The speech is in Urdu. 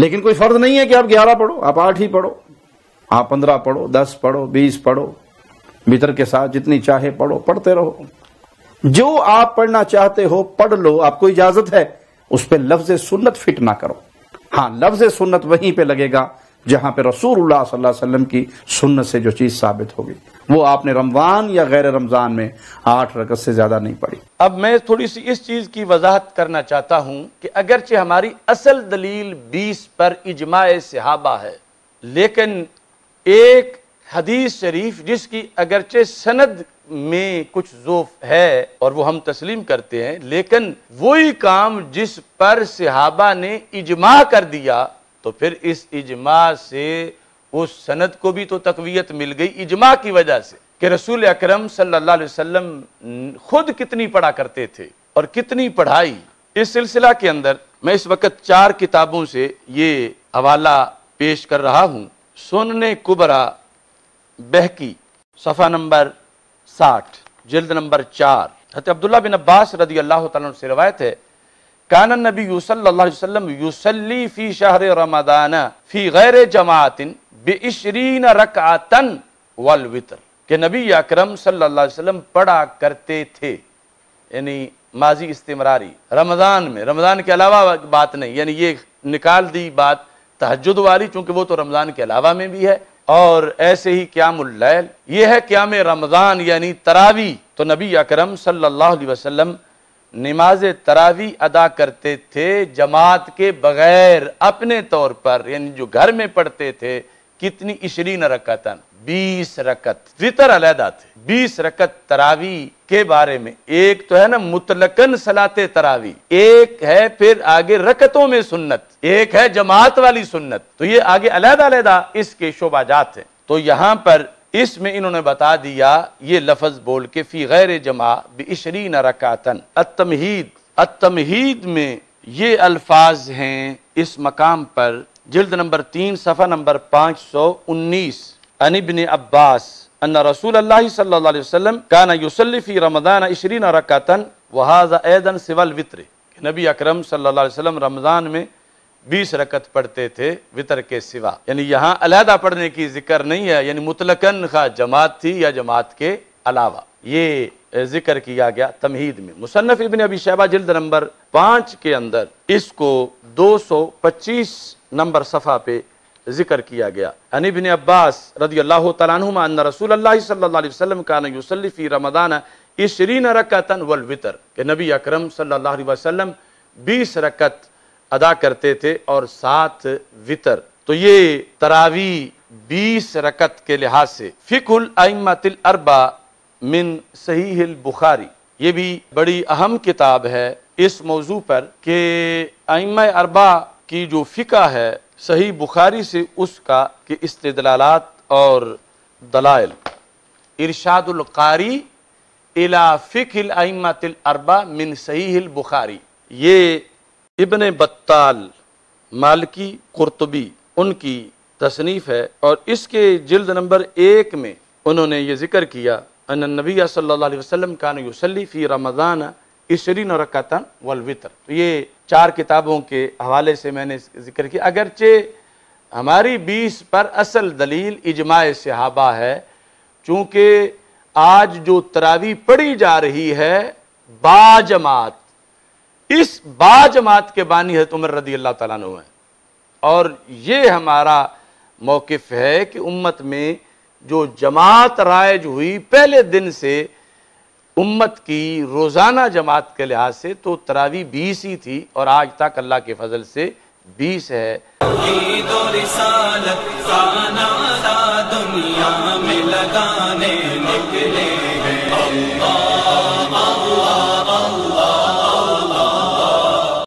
لیکن کوئی فرض نہیں ہے کہ آپ 11 پڑھو، آپ 8 ہی پڑھو، آپ 15 پڑھو، 10 پڑھو، 20 پڑھو، وتر کے ساتھ جتنی چاہے پڑھو، پڑھتے رہو، جو آپ پڑھنا چاہتے ہو پڑھ لو، آپ کو اجازت ہے، اس پہ لفظ سنت فٹ نہ کرو۔ ہاں لفظ سنت وہیں پہ لگے گا جہاں پہ رسول اللہ صلی اللہ علیہ وسلم کی سنت سے جو چیز ثابت ہوگی، وہ آپ نے رمضان یا غیر رمضان میں 8 رکعت سے زیادہ نہیں پڑھی۔ اب میں تھوڑی سی اس چیز کی وضاحت کرنا چاہتا ہوں کہ اگرچہ ہماری اصل دلیل 20 پر اجماع صحابہ ہے، لیکن ایک حدیث شریف جس کی اگرچہ سند میں کچھ ضعف ہے اور وہ ہم تسلیم کرتے ہیں، لیکن وہی کام جس پر صحابہ نے اجماع کر دیا تو پھر اس اجماع سے اس سند کو بھی تو تقویت مل گئی اجماع کی وجہ سے کہ رسول اکرم صلی اللہ علیہ وسلم خود کتنی پڑھا کرتے تھے اور کتنی پڑھائی۔ اس سلسلہ کے اندر میں اس وقت 4 کتابوں سے یہ حوالہ پیش کر رہا ہوں۔ سنن کبریٰ بہقی صفحہ نمبر 60 جلد نمبر 4، حضرت عبداللہ بن عباس رضی اللہ تعالیٰ عنہ سے روایت ہے، کان النبی صلی اللہ علیہ وسلم یصلی فی شہر رمضان فی غیر جماعت ب20 رکعتا والوتر، کہ نبی اکرم صلی اللہ علیہ وسلم پڑھا کرتے تھے، یعنی ماضی استمراری، رمضان میں، رمضان کے علاوہ بات نہیں، یعنی یہ نکال دی بات تہجد والی، چونکہ وہ تو رمضان کے علاوہ میں بھی ہے، اور ایسے ہی قیام اللیل، یہ ہے قیام رمضان یعنی تراویح، تو نبی اکرم صلی اللہ علیہ وسلم نماز تراویح ادا کرتے تھے جماعت کے بغیر، اپنے طور پر، یعنی جو گھر میں پڑھتے تھے، کتنی 20 رکعتاً، 20 رکعت، وتر علیحدہ تھے، 20 رکعت تراویح کے بارے میں۔ ایک تو ہے نا مطلقاً صلاۃ تراویح، ایک ہے پھر آگے رکعتوں میں سنت، ایک ہے جماعت والی سنت، تو یہ آگے علیحدہ علیحدہ اس کے شعبہ جات ہیں۔ تو یہاں پر اس میں انہوں نے بتا دیا یہ لفظ بول کے فی غیر جماع ب20 رکعتاً۔ التمہید میں یہ الفاظ ہیں اس مقام پر، جلد نمبر 3 صفحہ نمبر 519، عن ابن عباس ان رسول اللہ صلی اللہ علیہ وسلم کان یصلی فی رمضان 20 رکعتاً وہذا ایضا سوی الوتر، کہ نبی اکرم صلی اللہ علیہ وسلم رمضان میں 20 رکعت پڑھتے تھے وتر کے سوا، یعنی یہاں علیحدہ پڑھنے کی ذکر نہیں ہے، یعنی مطلقاً خواہ جماعت تھی یا جماعت کے علاوہ، یہ ذکر کیا گیا تمہید میں۔ مصنف ابن ابی شیبہ جلد نمبر 5 کے اندر اس کو 225 نمبر صفحہ پہ ذکر کیا گیا، عن ابن عباس رضی اللہ تعالیٰ عنہما ان رسول اللہ صلی اللہ علیہ وسلم کان یصلی فی رمضان 20 رکعتاً والوتر، کہ نبی اکرم صلی اللہ علیہ وسلم 20 رکعت ادا کرتے تھے اور 7 وتر۔ تو یہ تراویح 20 رکعت کے لحاظ سے فقہ الائمۃ الاربعہ من صحیح البخاری، یہ بھی بڑی اہم کتاب ہے اس موضوع پر کہ ائمہ اربعہ کی جو فقہ ہے صحیح بخاری سے اس کا کہ استدلالات اور دلائل، ارشاد القاری الی فقہ الائمۃ الاربعہ من صحیح البخاری، یہ ابن بطال مالکی قرطبی ان کی تصنیف ہے، اور اس کے جلد نمبر 1 میں انہوں نے یہ ذکر کیا ان النبی صلی اللہ علیہ وسلم کان یصلی فی رمضان 20 رکعتاً والوتر۔ تو یہ 4 کتابوں کے حوالے سے میں نے ذکر کیا، اگرچہ ہماری 20 پر اصل دلیل اجماع صحابہ ہے، چونکہ آج جو تراویح پڑھی جا رہی ہے با جماعت، اس با جماعت کے بانی حضرت عمر رضی اللہ تعالیٰ عنہ ہیں، اور یہ ہمارا موقف ہے کہ امت میں جو جماعت رائج ہوئی پہلے دن سے امت کی روزانہ جماعت کے لحاظ سے تو تراویح 20 ہی تھی، اور آج تک اللہ کے فضل سے 20 ہے۔ توحید و رسالت کا نعرہ دنیا میں لگانے نکلے ہیں، اللہ